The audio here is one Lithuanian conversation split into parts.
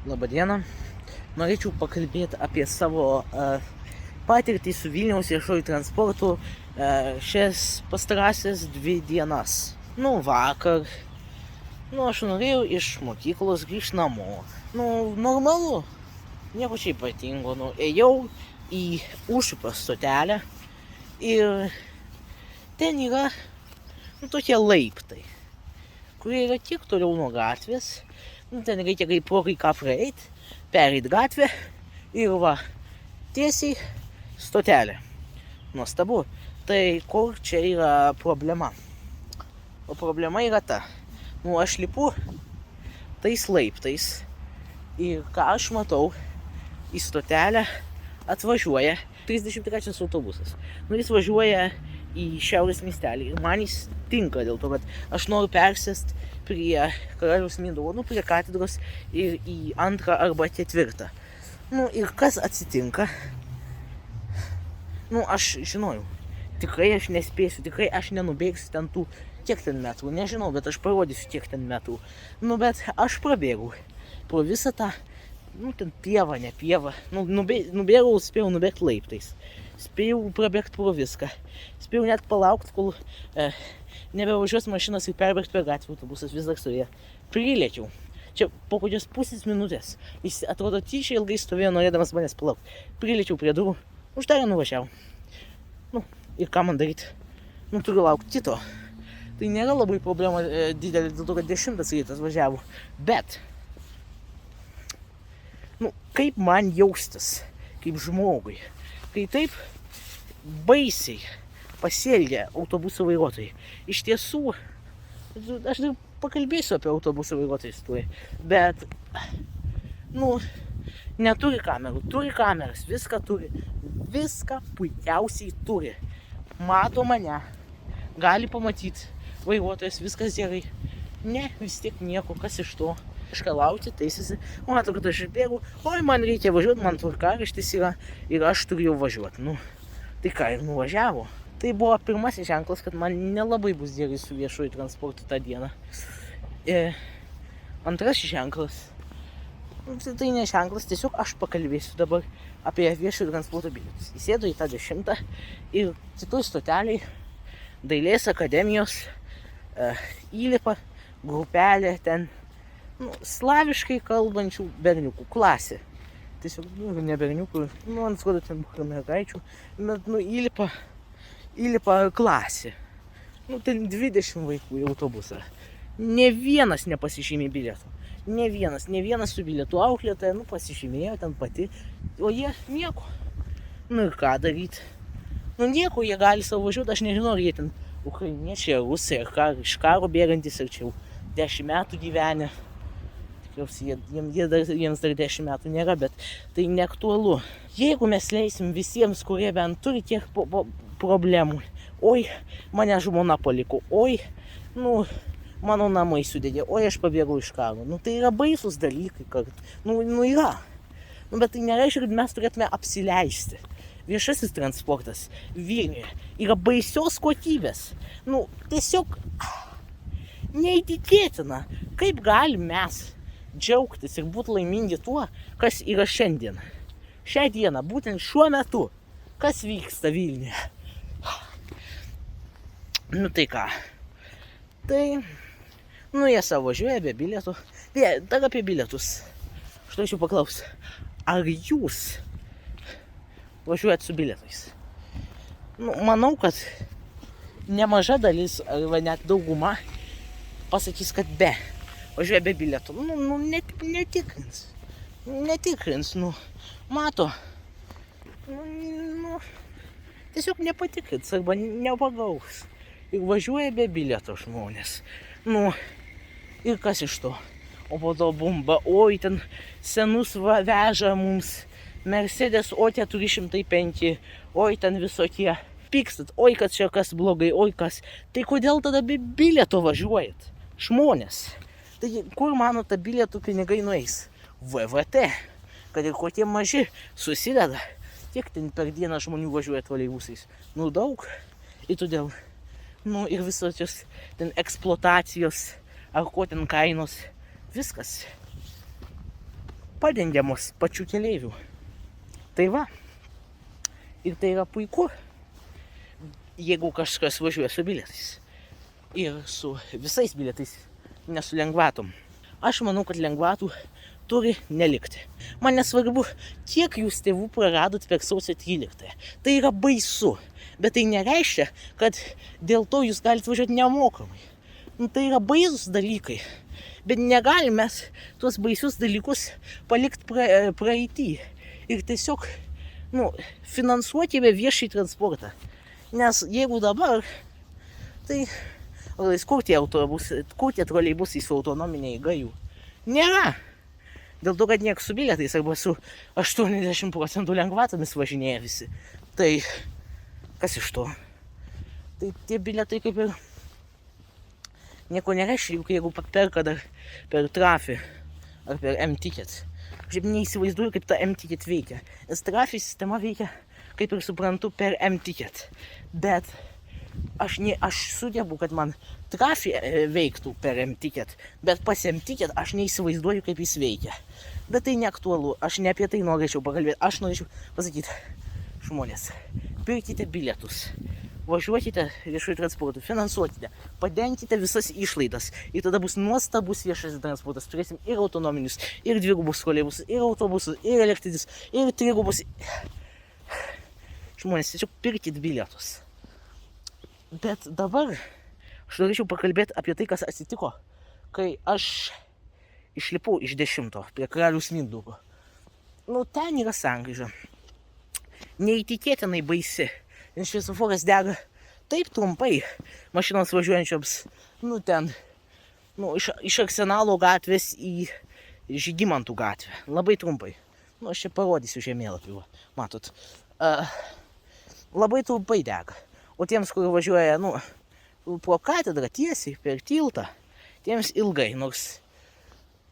Labadiena. Norėčiau pakalbėti apie savo patirtį su Vilniaus viešuoju transportu šias pastarąsias 2 dienas. Vakar, aš norėjau iš mokyklos grįžti namo. Normalu, nieko čia ypatingo. Ėjau į Užupio stotelę ir ten yra tokie laiptai, kurie yra kiek toliau nuo gatvės. Ten reikia kaip pro kai ką praeiti, pereit gatvę ir tiesiai stotelė. Nuostabu. Tai kur čia yra problema? O problema yra ta. Aš lipu tais laiptais ir ką aš matau, į stotelę atvažiuoja 33 autobusas. Jis važiuoja į Šiaurės miestelį ir man jis tinka dėl to, kad aš noriu persėsti prie Karaliaus Mindaugo, prie katedros ir į 2 arba 4. Ir kas atsitinka? Aš žinojau, tikrai aš nespėsiu, tikrai aš nenubėgsiu ten tų, kiek ten metrų, nežinau, bet aš parodysiu kiek ten metrų. Bet aš prabėgau pro visą tą, ten pieva, ne pieva, nubėgau, spėjau nubėgti laiptais. Spėjau prabėgti pro viską. Spėjau net palaukti, kol nebevažiuos mašinas ir perbėgti per gatvę, autobusas vis dar stovėjo. Prilėkiau. Čia po kokios pusės minutės. Jis atrodo tyčiai ilgai stovėjo, norėdamas manęs palaukti. Prilėkiau prie durų, uždarė nuvažiavo. Ir ką man daryti? Turiu laukti kito. Tai nėra labai problema didelė, dėl to, kad 10 rytas važiavo. Bet, kaip man jaustis, kaip žmogui, kai taip baisiai pasielgia autobusų vairuotojai. Iš tiesų, aš dar pakalbėsiu apie autobusų vairuotojus tuoj, bet, neturi kamerų, turi kameras, viską turi, viską puikiausiai turi. Mato mane, gali pamatyti, vairuotojas, viskas gerai. Ne, vis tiek nieko, kas iš to. Kažką lauti, taisėsi, mato, kad aš bėgu, man reikia važiuoti, man tvarkaraštis yra ir aš turiu jau važiuoti. Tai ką, ir nuvažiavo. Tai buvo pirmasis ženklas, kad man nelabai bus gerai su viešuoju transportu tą dieną. Antrasis ženklas, tai ne ženklas, tiesiog aš pakalbėsiu dabar apie viešojo transporto bilietus. Įsėdu į tą 10 ir kitoj stoteliai Dailės akademijos įlipa grupelė ten slaviškai kalbančių berniukų klasė. Tiesiog, ne berniukų, man atrodo, ten buvo mergaičių, bet, įlipa klasė. Ten 20 vaikų į autobusą. Ne vienas nepasižymė bilietų. Ne vienas su bilietu auklėtoja, pasižymėjo ten pati, o jie nieko. Ir ką daryti? Nieko, jie gali savo važiuoti, aš nežinau, ar jie ten ukrainiečiai, rusai, ar iš karo bėgantis, ar čia jau 10 metų gyvenę. Jiems dar 10 metų nėra, bet tai neaktualu. Jeigu mes leisim visiems, kurie bent turi tiek problemų, oi, mane žmona paliko, oi, mano namai sudegė, oi, aš pabėgau iš karo. Tai yra baisus dalykai, kad, yra. Bet tai nereiškia, kad mes turėtume apsileisti. Viešasis transportas Vilniuje yra baisios kokybės. Tiesiog neįtikėtina, kaip galim mes džiaugtis ir būti laimingi tuo, kas yra šiandien. Šią dieną, būtent šiuo metu, kas vyksta Vilniuje. Tai ką? Tai, jie savo važiuoja be bilietų. Dar apie bilietus. Aš norėčiau paklausti, ar jūs važiuojat su bilietais? Manau, kad nemaža dalis, arba net dauguma, pasakys, kad važiuoja be bilietų. Netikrins. Netikrins, mato. Tiesiog nepatikrins arba nepagaus. Ir važiuoja be bilieto žmonės. Ir kas iš to? O po to bumba, oi, ten senus veža mums Mercedes O405, oi, ten visokie. Pykstat, oi, kad čia kas blogai, oi, kas. Tai kodėl tada be bilieto važiuojat? Žmonės. Taigi, kur mano ta bilietų pinigai nueis? VVT. Kad ir kokie maži susideda. Tiek ten per dieną žmonių važiuoja troleibusais. Daug. Ir todėl, ir visokios ten eksploatacijos, ar ko ten kainos. Viskas padengiamos pačių keleivių. Tai va. Ir tai yra puiku, jeigu kažkas važiuoja su bilietais. Ir su visais bilietais, ne su lengvatom. Aš manau, kad lengvatų turi nelikti. Man nesvarbu, kiek jūs tėvų praradot per sausio 13. Tai yra baisu. Bet tai nereiškia, kad dėl to jūs galite važiuoti nemokamai. Tai yra baisus dalykai. Bet negalime mes tuos baisius dalykus palikti praeitį. Ir tiesiog finansuokime viešai transportą. Nes jeigu dabar, tai kur tie troleibusai su autonominiai gajų? Nėra. Dėl to, kad nieks su bilietais arba su 80% lengvatomis važinėja visi. Tai kas iš to? Tai tie bilietai kaip ir nieko nereiškia, jeigu perka dar per Trafi ar per M-Ticket. Aš neįsivaizduoju, kaip ta M-Ticket veikia. Nes Trafi sistema veikia, kaip ir suprantu, per M-Ticket. Bet aš sugebu, kad man Trafi veiktų per M-Ticket. Bet pas M-Ticket aš neįsivaizduoju, kaip jis veikia. Bet tai neaktualu. Aš ne apie tai norėčiau pakalbėti. Aš norėčiau pasakyti, žmonės, pirkite bilietus. Važiuokite viešuoju transportu, finansuokite, padenkite visas išlaidas ir tada bus nuostabus viešasis transportas. Turėsim ir autonominius, ir dvigubus troleibusus, ir autobusus, ir elektrinius, ir trigubus. Žmonės, tiesiog pirkit bilietus. Bet dabar aš norėčiau pakalbėti apie tai, kas atsitiko, kai aš išlipau iš 10 prie Karaliaus Mindaugo. Ten yra sankryža. Neįtikėtinai baisi. Nes šviesoforas dega taip trumpai mašinos važiuojančioms, iš Arsenalo gatvės į Žygimantų gatvę. Labai trumpai. Aš čia parodysiu žemėlapį, matot. Labai trumpai dega. O tiems, kurie važiuoja, pro katedrą tiesiai, per tiltą, tiems ilgai, nors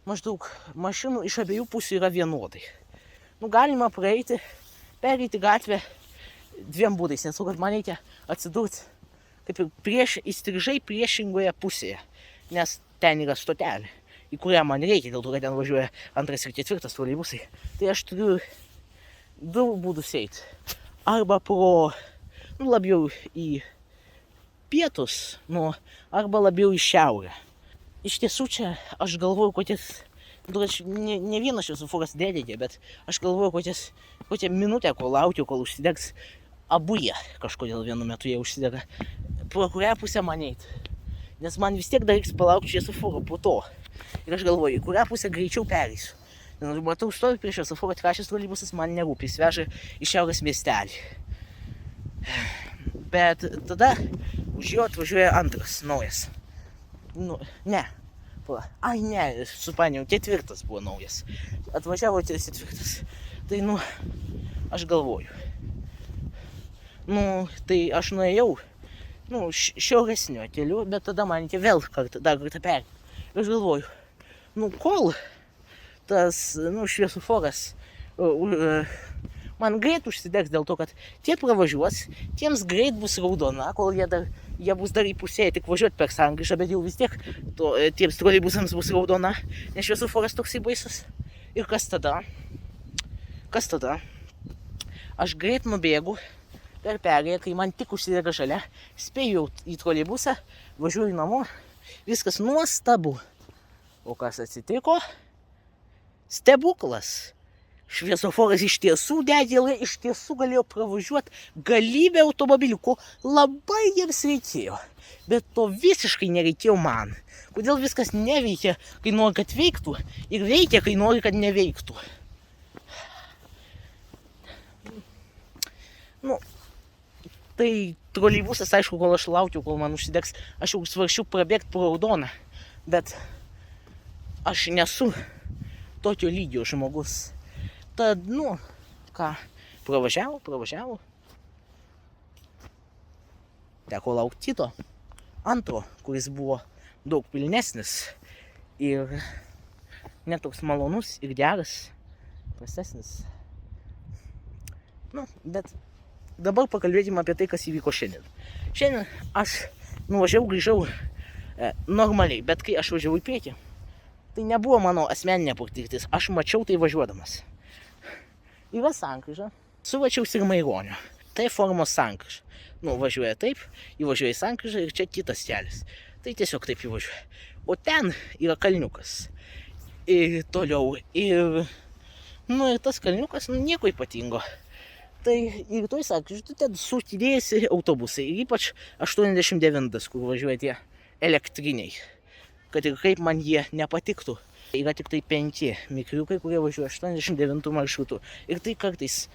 maždaug mašinų iš abiejų pusių yra vienodai. Galima pereiti gatvę dviem būdais, nes kad man reikia atsidurti kaip ir įstrižai priešingoje pusėje, nes ten yra stotelė, į kurią man reikia, dėl to, kad ten važiuoja 2 ir 4 troleibusai. Tai aš turiu 2 būdus eiti. Arba labiau į pietus, arba labiau į šiaurę. Iš tiesų čia aš galvoju, ne vienas šviesoforas nedegė, bet aš galvoju, kokią minutę, kol laukiu, kol užsidegs. Abu jie kažkodėl vienu metu jie užsidega. Pro kurią pusę man eiti. Nes man vis tiek dar reiks palaukti šviesoforo po to. Ir aš galvoju, į kurią pusę greičiau pereisiu. Nes matau, stovi prie šviesoforo, trečias troleibusas man nerūpi, jis veža į šiaurės miestelį. Bet tada už jo atvažiuoja antras, naujas. Supainiau, 4 buvo naujas. Atvažiavo 4. Tai, aš galvoju. Tai aš nuėjau, šiauresnio keliu, bet tada man reikia vėl dar kartą perėti. Ir aš galvoju, kol tas, šviesoforas man greit užsidegs dėl to, kad tie pravažiuos, tiems greit bus raudona, kol jie bus dar įpusėję tik važiuoti per sankryžą, bet jau vis tiek tiems troleibusams bus raudona, nes šviesoforas toksai baisus. Ir kas tada? Aš greit nubėgu per perėją, kai man tik užsidega žalia, spėju į troleibusą, važiuoju namo, viskas nuostabu. O kas atsitiko? Stebuklas. Šviesoforas iš tiesų degė, iš tiesų galėjo pravažiuoti galybę automobilių, ko labai jiems reikėjo. Bet to visiškai nereikėjo man. Kodėl viskas neveikia, kai nori, kad veiktų, ir veikia, kai nori, kad neveiktų. Tai troleibusas, aišku, kol aš laukiu, kol man užsidegs, aš jau svarsčiau prabėgti pro raudoną, bet aš nesu tokio lygio žmogus. Tad, pravažiavo. Teko laukti kito, antro, kuris buvo daug pilnesnis ir netoks malonus ir geras, prastesnis. Bet dabar pakalbėkime apie tai, kas įvyko šiandien. Šiandien aš grįžau normaliai, bet kai aš važiavau į priekį, Tai nebuvo mano asmeninė patirtis, aš mačiau tai važiuodamas. Yra sankryža, Suvačiaus ir Maironio. Tai formos sankryža. Nu, važiuoja taip, įvažiuoja į sankryžą ir čia kitas kelias. Tai tiesiog taip įvažiuoja. O ten yra kalniukas. Ir toliau. Ir tas kalniukas, nieko ypatingo. Tai ir toj sankryžai, tu ten sutidėjasi autobusai. Ir ypač 89, kur važiuoja tie elektriniai. Kad ir kaip man jie nepatiktų. Yra tik tai 5 mikriukai, kurie važiuoja 89 maršrutų. Ir tai kartais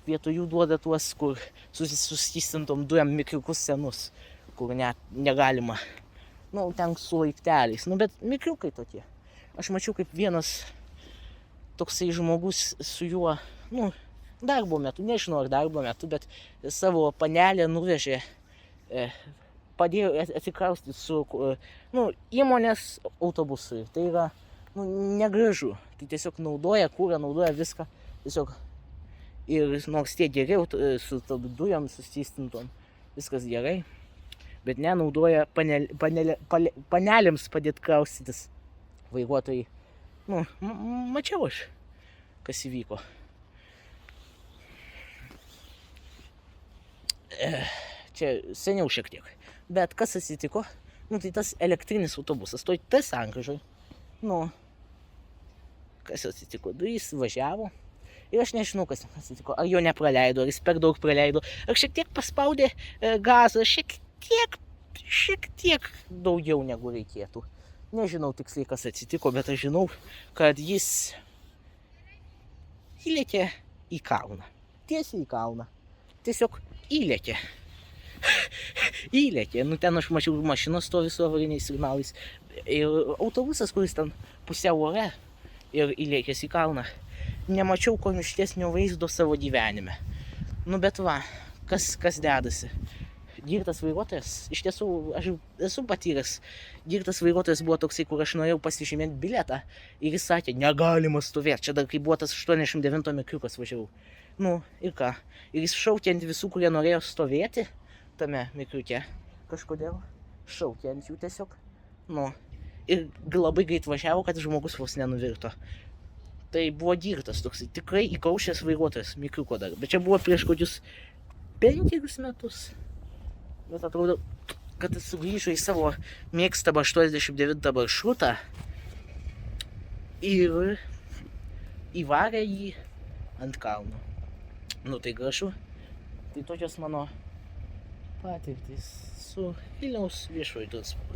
vietoj jų duoda tuos, kur suskystintom dujam mikriukus senus, kur negalima. Ten su laipteliais. Bet mikriukai tokie. Aš mačiau, kaip vienas toksai žmogus su juo, darbo metu, nežinau ar darbo metu, bet savo panelę nuvežė, padėjo atsikraustyti su įmonės autobusui. Tai yra negražu. Tai tiesiog naudoja kūrą, naudoja viską. Tiesiog ir nors tie geriau su dujom suskystintom, viskas gerai, bet nenaudoja panelėms padėti kraustytis vairuotojai. Mačiau aš, kas įvyko. Čia seniau šiek tiek. Bet kas atsitiko? Tai tas elektrinis autobusas, tai sankryžoj. Kas atsitiko? Jis važiavo. Ir aš nežinau, kas atsitiko. Ar jo nepraleido, ar jis per daug praleido. Ar šiek tiek paspaudė gazą, šiek tiek daugiau negu reikėtų. Nežinau tiksliai, kas atsitiko, bet aš žinau, kad jis įlėkė į kalną. Tiesiai į kalną. Tiesiog įlėkė. Įlėkė. Ten aš mačiau mašinos stovi su avariniais signalais. Ir autobusas, kuris ten pusiau ore ir įlėkęs į kalną. Nemačiau komiškesnio vaizdo savo gyvenime. Bet va, kas dedasi. Girtas vairuotojas, iš tiesų, aš esu patyręs. Girtas vairuotojas buvo toksai, kur aš norėjau pasižymėti bilietą. Ir jis sakė, negalima stovėti. Čia dar kai buvo tas 89 mikriukas važiavau. Ir ką? Ir jis šaukė ant visų, kurie norėjo stovėti tame mikriuke. Kažkodėl šaukė ant jų tiesiog. Ir labai greit važiavo, kad žmogus vos nenuvirto. Tai buvo girtas toksai, tikrai įkaušęs vairuotojas mikriuko dar. Bet čia buvo prieš kokius 5 metus. Bet atrodo, kad jis sugrįžo į savo mėgstamą 89 maršrutą ir įvarė jį ant kalno. Tai gražu. Tai tokios mano patirtys su Vilniaus viešuoju transportu.